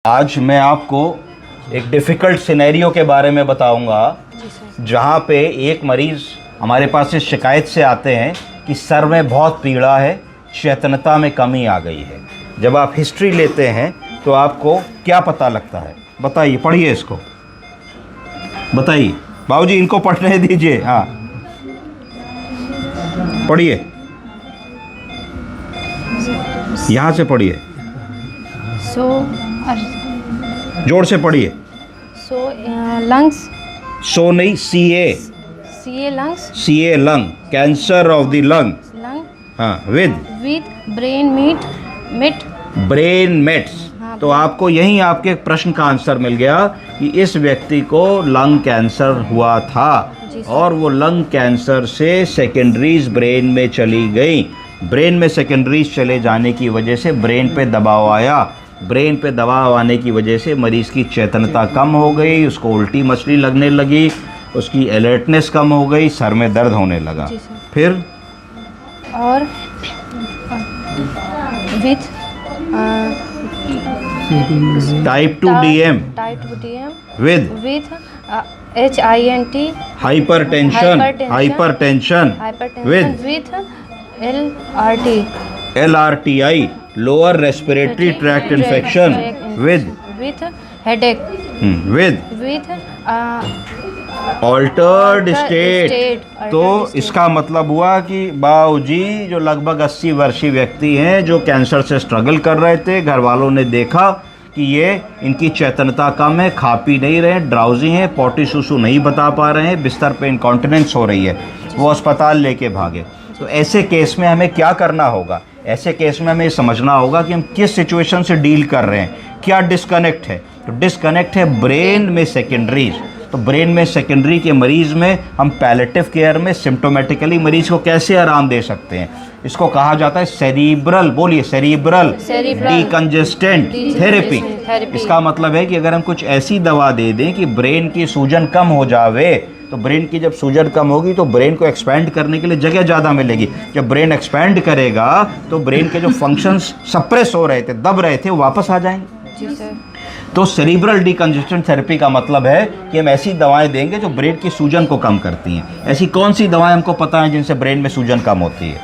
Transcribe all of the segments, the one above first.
आज मैं आपको एक डिफ़िकल्ट सिनेरियो के बारे में बताऊंगा, जहां पे एक मरीज़ हमारे पास इस शिकायत से आते हैं कि सर में बहुत पीड़ा है, चेतनता में कमी आ गई है। जब आप हिस्ट्री लेते हैं तो आपको क्या पता लगता है? बताइए, पढ़िए इसको, बताइए बाबूजी, इनको पढ़ने दीजिए। हाँ, पढ़िए, यहाँ से पढ़िए, जोर से पढ़िए। लंग्स, सो नहीं, CA lungs, C A lung, cancer of the lung. हाँ, विद ब्रेन मेट्स। तो आपको यहीं आपके प्रश्न का आंसर मिल गया कि इस व्यक्ति को लंग कैंसर हुआ था और वो लंग कैंसर से सेकेंडरीज ब्रेन में चली गई। ब्रेन में सेकेंडरीज चले जाने की वजह से ब्रेन पे दबाव आया। ब्रेन पे दबाव आने की वजह से मरीज़ की चेतनता कम हो गई, उसको उल्टी मचली लगने लगी, उसकी अलर्टनेस कम हो गई, सर में दर्द होने लगा। फिर और with type 2 DM, with HINT, hypertension, with LRTI, lower respiratory tract infection, with headache, with altered state. तो इसका मतलब हुआ कि बाबूजी जो लगभग 80 वर्षीय व्यक्ति हैं, जो कैंसर से स्ट्रगल कर रहे थे, घर वालों ने देखा कि ये इनकी चेतनता कम है, खा पी नहीं रहे, ड्राउजी हैं, पोटी सुसु नहीं बता पा रहे हैं, बिस्तर पे इनकॉन्टिनेंस हो रही है, वो अस्पताल लेके भागे। तो ऐसे केस में हमें क्या करना होगा? ऐसे केस में हमें ये समझना होगा कि हम किस सिचुएशन से डील कर रहे हैं, क्या डिस्कनेक्ट है। तो डिस्कनेक्ट है ब्रेन में सेकेंडरीज। तो ब्रेन में सेकेंडरी के मरीज़ में हम पैलेटिव केयर में सिम्टोमेटिकली मरीज़ को कैसे आराम दे सकते हैं? इसको कहा जाता है सेरिब्रल, बोलिए, सेरिब्रल डीकंजेस्टेंट थेरेपी। इसका मतलब है कि अगर हम कुछ ऐसी दवा दे दें कि ब्रेन की सूजन कम हो जावे, तो ब्रेन की जब सूजन कम होगी तो ब्रेन को एक्सपैंड करने के लिए जगह ज़्यादा मिलेगी। जब ब्रेन एक्सपैंड करेगा तो ब्रेन के जो फंक्शंस सप्रेस हो रहे थे, दब रहे थे, वो वापस आ जाएंगे। जी सर। तो सेरिब्रल डीकंजेस्टेंट थेरेपी का मतलब है कि हम ऐसी दवाएं देंगे जो ब्रेन की सूजन को कम करती हैं। ऐसी कौन सी दवाएं हमको पता है जिनसे ब्रेन में सूजन कम होती है?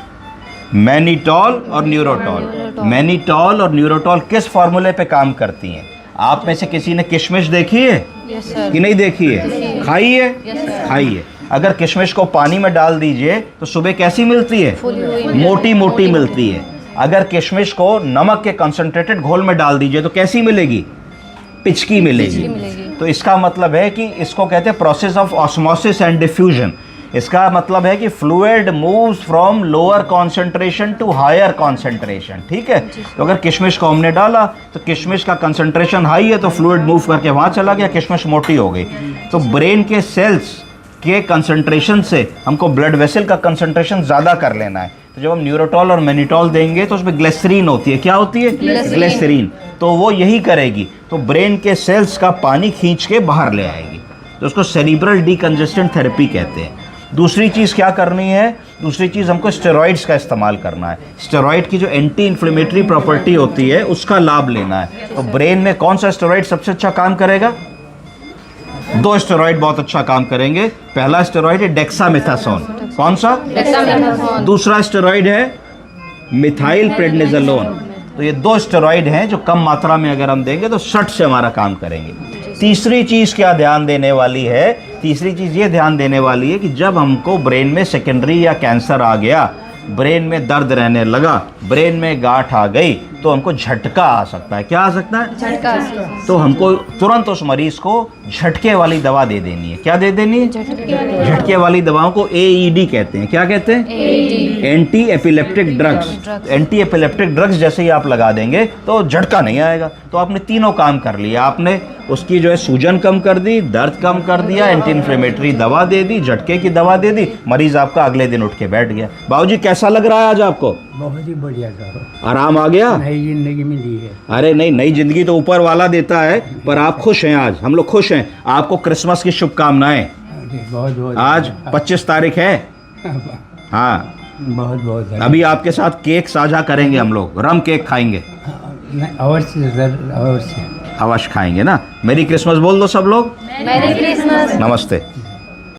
मैनिटॉल और न्यूरोटॉल। मैनिटॉल और न्यूरोटॉल किस फार्मूले पे काम करती हैं? आप में से किसी ने किशमिश देखी है कि नहीं देखी है? खाई है? खाई है। अगर किशमिश को पानी में डाल दीजिए तो सुबह कैसी मिलती है? मोटी मोटी मिलती है। अगर किशमिश को नमक के कंसंट्रेटेड घोल में डाल दीजिए तो कैसी मिलेगी? पिचकी मिलेगी। तो इसका मतलब है कि इसको कहते हैं process of osmosis and diffusion. इसका मतलब है कि fluid moves from lower concentration to higher concentration. ठीक है। तो अगर किशमिश को हमने डाला तो किशमिश का कंसंट्रेशन हाई है तो फ्लूइड मूव करके वहाँ चला गया, किशमिश मोटी हो गई। तो ब्रेन के सेल्स के कंसंट्रेशन से हमको ब्लड वेसल का कंसंट्रेशन ज़्यादा कर लेना है। तो जब हम न्यूरोटॉल और मैनिटॉल देंगे तो उसमें ग्लिसरीन होती है। क्या होती है? ग्लिसरीन। तो वो यही करेगी, तो ब्रेन के सेल्स का पानी खींच के बाहर ले आएगी। तो उसको सेरिब्रल डीकंजेस्टेंट थेरेपी कहते हैं। दूसरी चीज़ क्या करनी है? दूसरी चीज़ हमको स्टेरॉइड्स का इस्तेमाल करना है। स्टेरॉइड की जो एंटी इन्फ्लेमेटरी प्रॉपर्टी होती है उसका लाभ लेना है। तो ब्रेन में कौन सा स्टेरॉइड सबसे अच्छा काम करेगा? दो स्टेरॉइड बहुत अच्छा काम करेंगे। पहला स्टेरॉइड है डेक्सामेथासोन। कौन सा? डेक्सामेथासोन। दूसरा स्टेरॉइड है मिथाइल प्रेडनिजोलोन। तो ये दो स्टेरॉइड हैं जो कम मात्रा में अगर हम देंगे तो शट से हमारा काम करेंगे। तीसरी चीज़ क्या ध्यान देने वाली है? तीसरी चीज़ ये ध्यान देने वाली है कि जब हमको ब्रेन में सेकेंडरी या कैंसर आ गया, ब्रेन में दर्द रहने लगा, ब्रेन में गांठ आ गई, तो हमको झटका आ सकता है। क्या आ सकता है? झटका। तो हमको तुरंत उस मरीज को झटके वाली दवा दे देनी है। क्या दे देनी है? झटके वाली दवाओं को AED कहते हैं। क्या कहते हैं? Anti epileptic drugs. Anti epileptic drugs जैसे ही आप लगा देंगे तो झटका नहीं आएगा। तो आपने तीनों काम कर लिया। आपने उसकी जो है सूजन कम कर दी, दर्द कम कर दिया, एंटी इन्फ्लेमेटरी दवा दे दी, झटके की दवा दे दी, मरीज आपका अगले दिन उठ के बैठ गया। बाबूजी कैसा लग रहा है आज आपको? बहुत ही बढ़िया था। आराम आ गया? नई जिंदगी मिली है। अरे नहीं, नई जिंदगी तो ऊपर वाला देता है, पर आप खुश हैं आज। हम लोग खुश हैं। आपको क्रिसमस की शुभकामनाएं। बहुत बहुत आज 25 तारीख है। हाँ, बहुत बहुत अभी आपके साथ केक साझा करेंगे हम लोग, रम केक खाएंगे। अवश्य सर, अवश्य। अवश्य खाएंगे ना। मेरी क्रिसमस बोल दो सब लोग। Merry Christmas. नमस्ते।